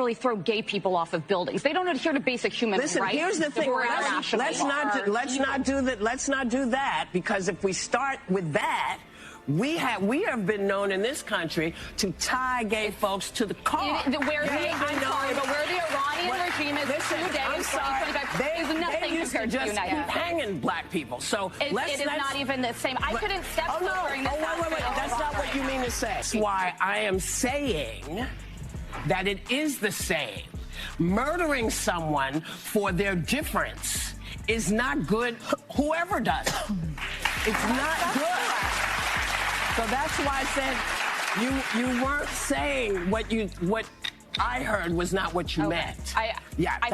literally throw gay people off of buildings. They don't adhere to basic human rights. Listen, here's the thing. Let's not do that, because if we start with that, we have been known in this country to tie gay folks to the car. I'm sorry, but where the Iranian regime is 2 days, 2025, is nothing compared to the United States. Hanging black people. So it is not even the same. I couldn't step during this. Wait. That's not what you mean to say. That's why I am saying that it is the same. Murdering someone for their difference is not good, whoever does it. It's not good. So that's why I said you weren't saying what I heard was not what you meant. I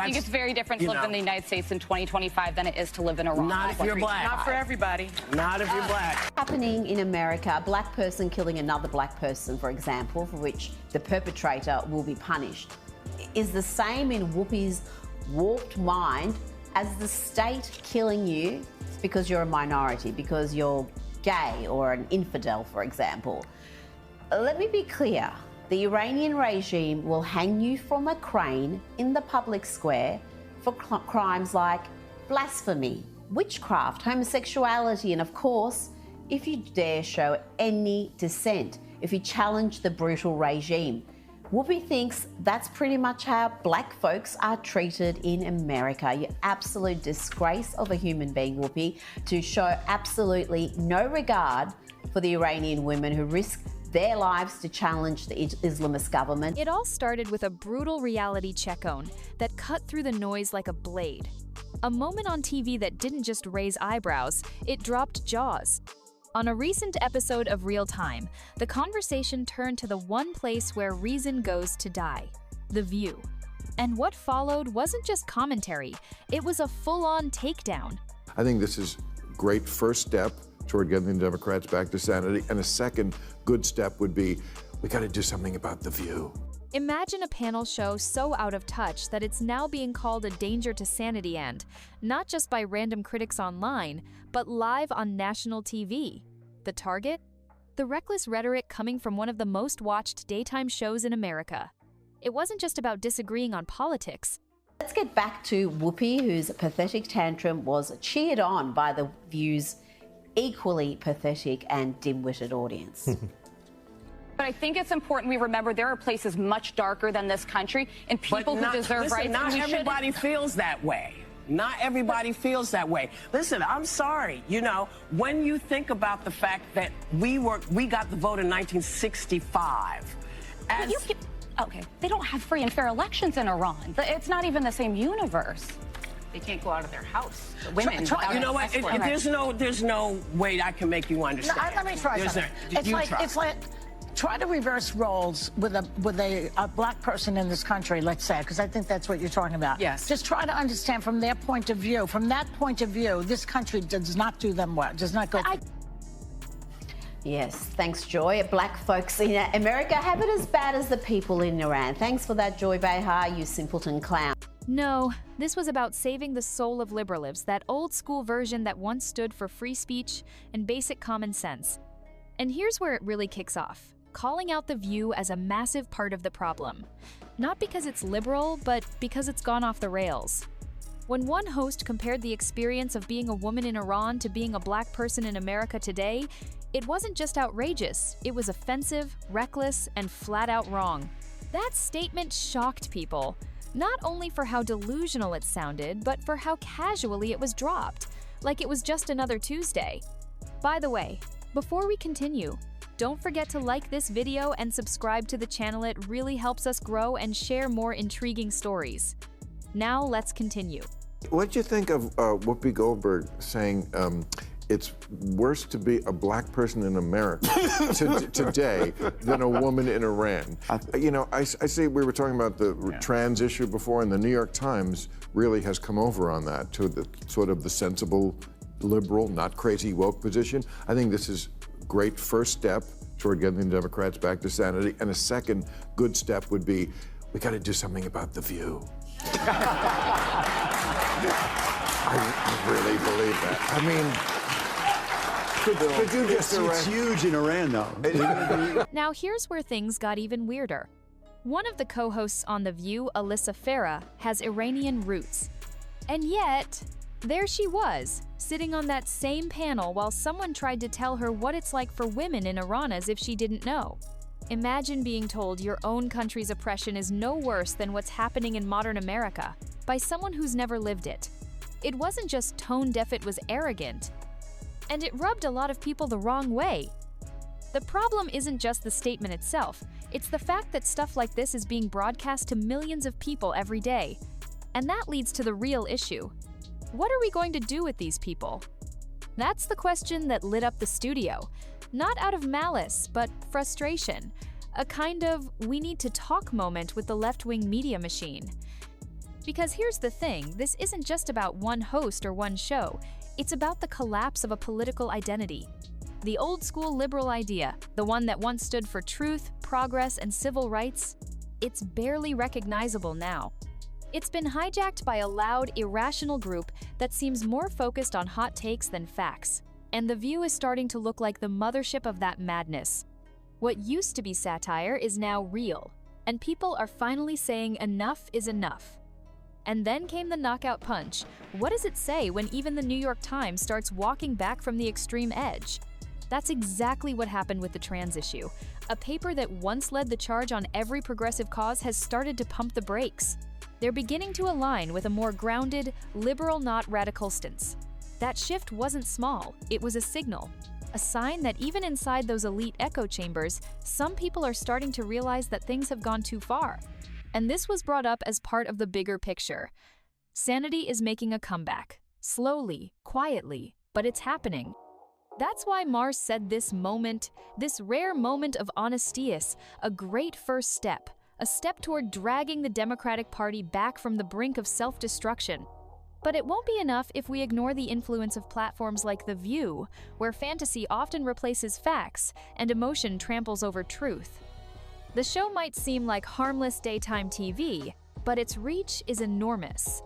think it's very different to live in the United States in 2025 than it is to live in Iran. Not if you're black. Not for everybody. Not if you're black. Happening in America, a black person killing another black person, for example, for which the perpetrator will be punished, is the same in Whoopi's warped mind as the state killing you because you're a minority, because you're gay or an infidel, for example. Let me be clear. The Iranian regime will hang you from a crane in the public square for crimes like blasphemy, witchcraft, homosexuality, and of course, if you dare show any dissent, if you challenge the brutal regime. Whoopi thinks that's pretty much how black folks are treated in America. You absolute disgrace of a human being, Whoopi, to show absolutely no regard for the Iranian women who risk their lives to challenge the Islamist government. It all started with a brutal reality check-on that cut through the noise like a blade. A moment on TV that didn't just raise eyebrows, it dropped jaws. On a recent episode of Real Time, the conversation turned to the one place where reason goes to die, The View. And what followed wasn't just commentary, it was a full-on takedown. I think this is a great first step toward getting the Democrats back to sanity, and a second good step would be, we gotta do something about The View. Imagine a panel show so out of touch that it's now being called a danger to sanity, and not just by random critics online, but live on national TV. The target? The reckless rhetoric coming from one of the most watched daytime shows in America. It wasn't just about disagreeing on politics. Let's get back to Whoopi, whose pathetic tantrum was cheered on by The View's equally pathetic and dim-witted audience. But I think it's important we remember there are places much darker than this country and people who deserve rights. Not everybody feels that way. Not everybody feels that way. Listen, I'm sorry. You know, when you think about the fact that we got the vote in 1965. Okay, they don't have free and fair elections in Iran. It's not even the same universe. They can't go out of their house. The women. You know what? There's no way I can make you understand. No, let me try something. It's like try to reverse roles with a black person in this country, let's say, because I think that's what you're talking about. Yes. Just try to understand from their point of view. From that point of view, this country does not do them well. Does not go. Yes, thanks, Joy. Black folks in America have it as bad as the people in Iran. Thanks for that, Joy Behar, you simpleton clown. No, this was about saving the soul of liberals, that old-school version that once stood for free speech and basic common sense. And here's where it really kicks off, calling out The View as a massive part of the problem. Not because it's liberal, but because it's gone off the rails. When one host compared the experience of being a woman in Iran to being a black person in America today, it wasn't just outrageous, it was offensive, reckless, and flat-out wrong. That statement shocked people. Not only for how delusional it sounded, but for how casually it was dropped, like it was just another Tuesday. By the way, before we continue, don't forget to like this video and subscribe to the channel. It really helps us grow and share more intriguing stories. Now let's continue. What'd you think of Whoopi Goldberg saying it's worse to be a black person in America today than a woman in Iran? You know, I see we were talking about the trans issue before, and the New York Times really has come over on that to the sort of the sensible, liberal, not crazy woke position. I think this is a great first step toward getting the Democrats back to sanity, and a second good step would be, we got to do something about The View. I really believe that. I mean, could you just it's huge in Iran, though. Now here's where things got even weirder. One of the co-hosts on The View, Alyssa Farah, has Iranian roots. And yet, there she was, sitting on that same panel while someone tried to tell her what it's like for women in Iran as if she didn't know. Imagine being told your own country's oppression is no worse than what's happening in modern America by someone who's never lived it. It wasn't just tone deaf, it was arrogant. And it rubbed a lot of people the wrong way. The problem isn't just the statement itself, it's the fact that stuff like this is being broadcast to millions of people every day. And that leads to the real issue. What are we going to do with these people? That's the question that lit up the studio. Not out of malice, but frustration. A kind of we need to talk moment with the left-wing media machine. Because here's the thing, this isn't just about one host or one show. It's about the collapse of a political identity. The old-school liberal idea, the one that once stood for truth, progress, and civil rights, it's barely recognizable now. It's been hijacked by a loud, irrational group that seems more focused on hot takes than facts. And The View is starting to look like the mothership of that madness. What used to be satire is now real, and people are finally saying enough is enough. And then came the knockout punch. What does it say when even the New York Times starts walking back from the extreme edge? That's exactly what happened with the trans issue. A paper that once led the charge on every progressive cause has started to pump the brakes. They're beginning to align with a more grounded, liberal, not radical stance. That shift wasn't small, it was a signal. A sign that even inside those elite echo chambers, some people are starting to realize that things have gone too far. And this was brought up as part of the bigger picture. Sanity is making a comeback. Slowly, quietly, but it's happening. That's why Maher said this moment, this rare moment of honesty is a great first step, a step toward dragging the Democratic Party back from the brink of self-destruction. But it won't be enough if we ignore the influence of platforms like The View, where fantasy often replaces facts and emotion tramples over truth. The show might seem like harmless daytime TV, but its reach is enormous.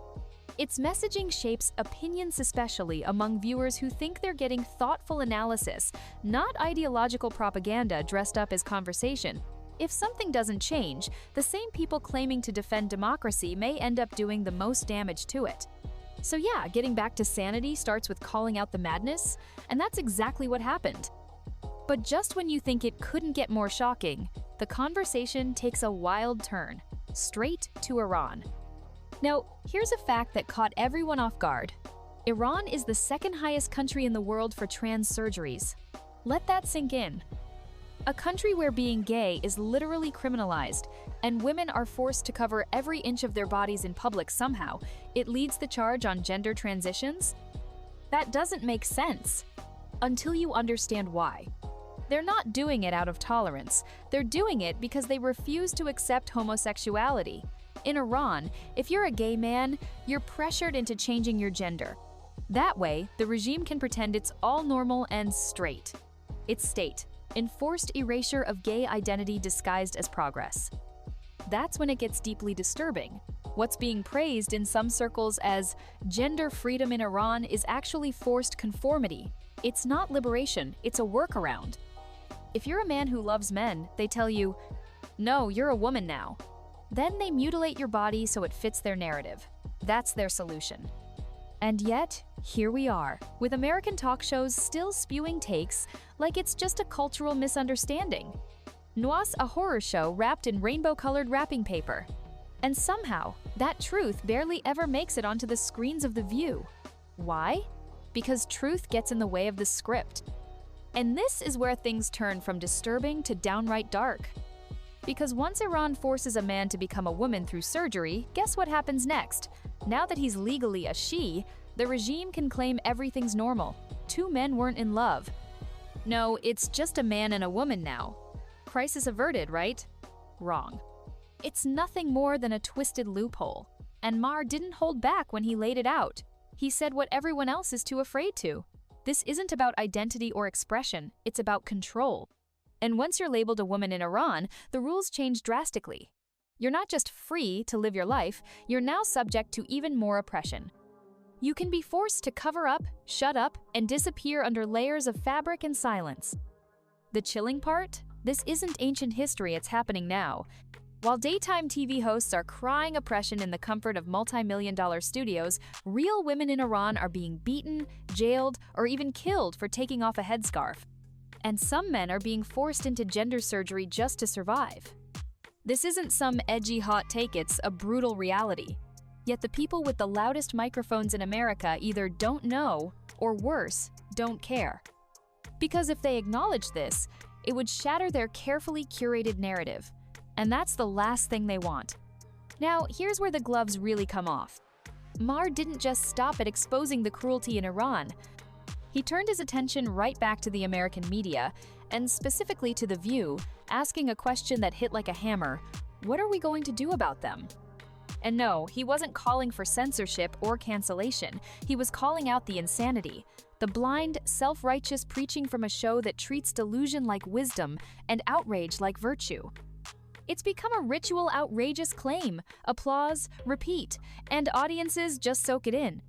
Its messaging shapes opinions, especially among viewers who think they're getting thoughtful analysis, not ideological propaganda dressed up as conversation. If something doesn't change, the same people claiming to defend democracy may end up doing the most damage to it. So yeah, getting back to sanity starts with calling out the madness, and that's exactly what happened. But just when you think it couldn't get more shocking, the conversation takes a wild turn, straight to Iran. Now, here's a fact that caught everyone off guard. Iran is the second highest country in the world for trans surgeries. Let that sink in. A country where being gay is literally criminalized, and women are forced to cover every inch of their bodies in public somehow, it leads the charge on gender transitions? That doesn't make sense, until you understand why. They're not doing it out of tolerance, they're doing it because they refuse to accept homosexuality. In Iran, if you're a gay man, you're pressured into changing your gender. That way, the regime can pretend it's all normal and straight. It's state. Enforced erasure of gay identity disguised as progress. That's when it gets deeply disturbing. What's being praised in some circles as gender freedom in Iran is actually forced conformity. It's not liberation, it's a workaround. If you're a man who loves men, they tell you, no, you're a woman now. Then they mutilate your body so it fits their narrative. That's their solution. And yet, here we are, with American talk shows still spewing takes like it's just a cultural misunderstanding. Noir's a horror show wrapped in rainbow-colored wrapping paper. And somehow, that truth barely ever makes it onto the screens of The View. Why? Because truth gets in the way of the script. And this is where things turn from disturbing to downright dark. Because once Iran forces a man to become a woman through surgery, guess what happens next? Now that he's legally a she, the regime can claim everything's normal. Two men weren't in love. No, it's just a man and a woman now. Crisis averted, right? Wrong. It's nothing more than a twisted loophole. And Maher didn't hold back when he laid it out. He said what everyone else is too afraid to. This isn't about identity or expression, it's about control. And once you're labeled a woman in Iran, the rules change drastically. You're not just free to live your life, you're now subject to even more oppression. You can be forced to cover up, shut up, and disappear under layers of fabric and silence. The chilling part? This isn't ancient history, it's happening now. While daytime TV hosts are crying oppression in the comfort of multi-million-dollar studios, real women in Iran are being beaten, jailed, or even killed for taking off a headscarf. And some men are being forced into gender surgery just to survive. This isn't some edgy hot take, it's a brutal reality. Yet the people with the loudest microphones in America either don't know, or worse, don't care. Because if they acknowledge this, it would shatter their carefully curated narrative. And that's the last thing they want. Now, here's where the gloves really come off. Maher didn't just stop at exposing the cruelty in Iran. He turned his attention right back to the American media, and specifically to The View, asking a question that hit like a hammer: what are we going to do about them? And no, he wasn't calling for censorship or cancellation. He was calling out the insanity, the blind, self-righteous preaching from a show that treats delusion like wisdom and outrage like virtue. It's become a ritual, outrageous claim. Applause, repeat, and audiences just soak it in.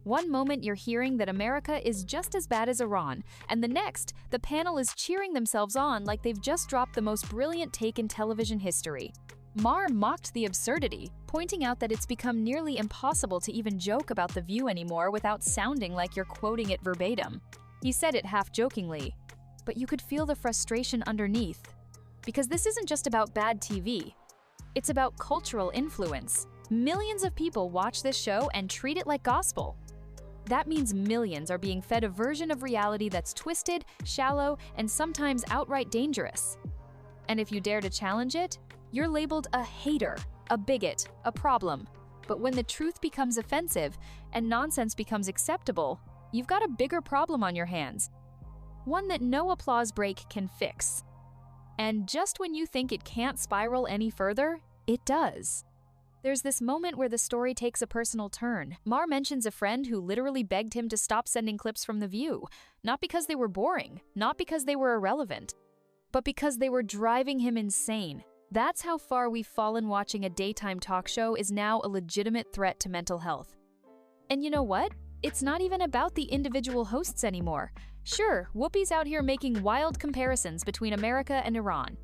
One moment you're hearing that America is just as bad as Iran, and the next, the panel is cheering themselves on like they've just dropped the most brilliant take in television history. Maher mocked the absurdity, pointing out that it's become nearly impossible to even joke about The View anymore without sounding like you're quoting it verbatim. He said it half-jokingly, but you could feel the frustration underneath. Because this isn't just about bad TV. It's about cultural influence. Millions of people watch this show and treat it like gospel. That means millions are being fed a version of reality that's twisted, shallow, and sometimes outright dangerous. And if you dare to challenge it, you're labeled a hater, a bigot, a problem. But when the truth becomes offensive and nonsense becomes acceptable, you've got a bigger problem on your hands. One that no applause break can fix. And just when you think it can't spiral any further, it does. There's this moment where the story takes a personal turn. Maher mentions a friend who literally begged him to stop sending clips from The View, not because they were boring, not because they were irrelevant, but because they were driving him insane. That's how far we've fallen. Watching a daytime talk show is now a legitimate threat to mental health. And you know what? It's not even about the individual hosts anymore. Sure, Whoopi's out here making wild comparisons between America and Iran.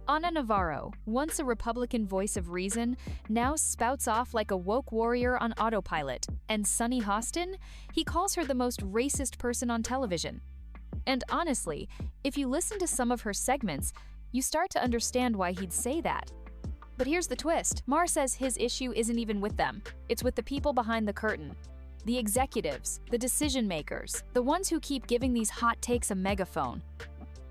Ana Navarro, once a Republican voice of reason, now spouts off like a woke warrior on autopilot. And Sunny Hostin? He calls her the most racist person on television. And honestly, if you listen to some of her segments, you start to understand why he'd say that. But here's the twist. Maher says his issue isn't even with them. It's with the people behind the curtain. The executives, the decision makers, the ones who keep giving these hot takes a megaphone.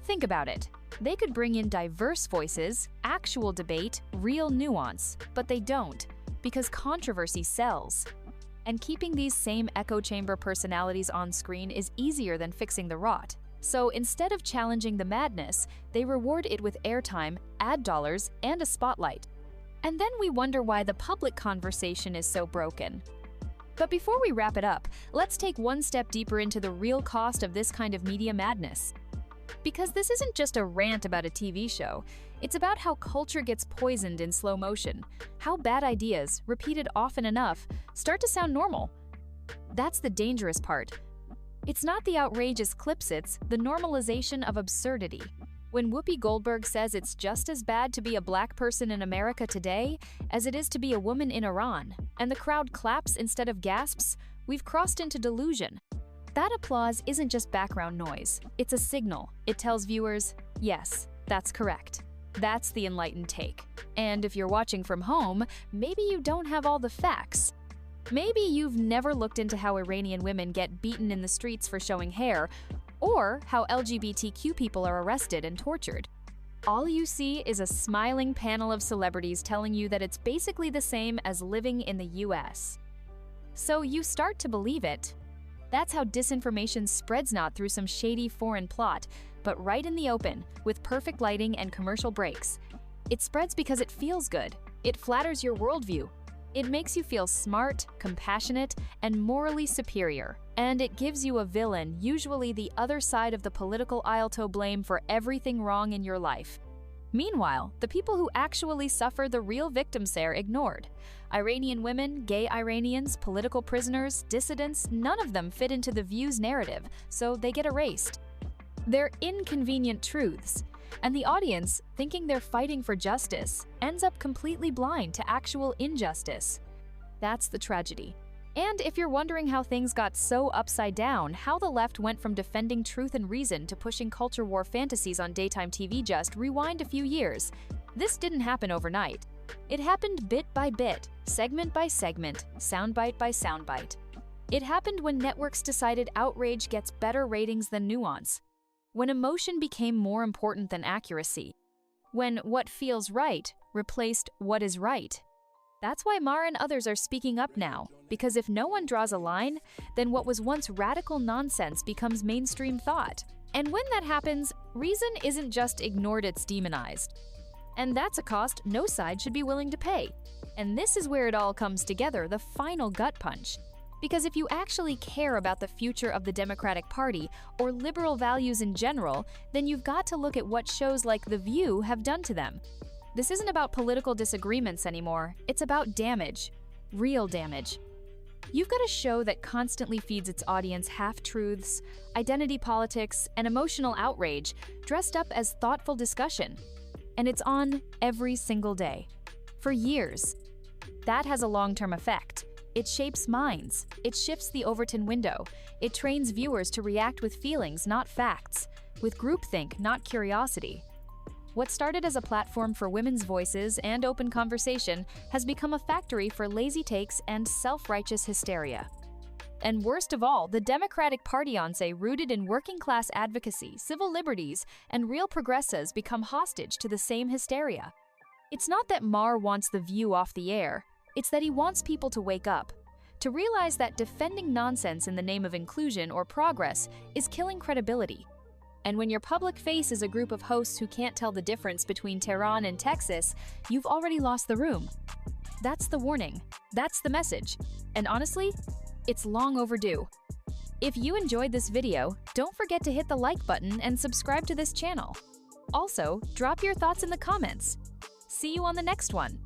Think about it. They could bring in diverse voices, actual debate, real nuance, but they don't, because controversy sells. And keeping these same echo chamber personalities on screen is easier than fixing the rot. So instead of challenging the madness, they reward it with airtime, ad dollars, and a spotlight. And then we wonder why the public conversation is so broken. But before we wrap it up, let's take one step deeper into the real cost of this kind of media madness. Because this isn't just a rant about a TV show, it's about how culture gets poisoned in slow motion, how bad ideas, repeated often enough, start to sound normal. That's the dangerous part. It's not the outrageous clips, it's the normalization of absurdity. When Whoopi Goldberg says it's just as bad to be a black person in America today as it is to be a woman in Iran, and the crowd claps instead of gasps, we've crossed into delusion. That applause isn't just background noise, it's a signal. It tells viewers, yes, that's correct. That's the enlightened take. And if you're watching from home, maybe you don't have all the facts. Maybe you've never looked into how Iranian women get beaten in the streets for showing hair, or how LGBTQ people are arrested and tortured. All you see is a smiling panel of celebrities telling you that it's basically the same as living in the US. So you start to believe it. That's how disinformation spreads, not through some shady foreign plot, but right in the open, with perfect lighting and commercial breaks. It spreads because it feels good. It flatters your worldview. It makes you feel smart, compassionate, and morally superior. And it gives you a villain, usually the other side of the political aisle, to blame for everything wrong in your life. Meanwhile, the people who actually suffer, the real victims, are ignored. Iranian women, gay Iranians, political prisoners, dissidents, none of them fit into The View's narrative, so they get erased. They're inconvenient truths. And the audience, thinking they're fighting for justice, ends up completely blind to actual injustice. That's the tragedy. And if you're wondering how things got so upside down, how the left went from defending truth and reason to pushing culture war fantasies on daytime TV, just rewind a few years. This didn't happen overnight. It happened bit by bit, segment by segment, soundbite by soundbite. It happened when networks decided outrage gets better ratings than nuance, when emotion became more important than accuracy, when what feels right replaced what is right. That's why Maher and others are speaking up now, because if no one draws a line, then what was once radical nonsense becomes mainstream thought. And when that happens, reason isn't just ignored, it's demonized. And that's a cost no side should be willing to pay. And this is where it all comes together, the final gut punch. Because if you actually care about the future of the Democratic Party or liberal values in general, then you've got to look at what shows like The View have done to them. This isn't about political disagreements anymore, it's about damage. Real damage. You've got a show that constantly feeds its audience half-truths, identity politics, and emotional outrage, dressed up as thoughtful discussion. And it's on every single day. For years. That has a long-term effect. It shapes minds. It shifts the Overton window. It trains viewers to react with feelings, not facts. With groupthink, not curiosity. What started as a platform for women's voices and open conversation has become a factory for lazy takes and self-righteous hysteria. And worst of all, the Democratic Party-once rooted in working-class advocacy, civil liberties, and real progressives become hostage to the same hysteria. It's not that Maher wants The View off the air, it's that he wants people to wake up, to realize that defending nonsense in the name of inclusion or progress is killing credibility. And when your public face is a group of hosts who can't tell the difference between Tehran and Texas, you've already lost the room. That's the warning. That's the message. And honestly, it's long overdue. If you enjoyed this video, don't forget to hit the like button and subscribe to this channel. Also, drop your thoughts in the comments. See you on the next one.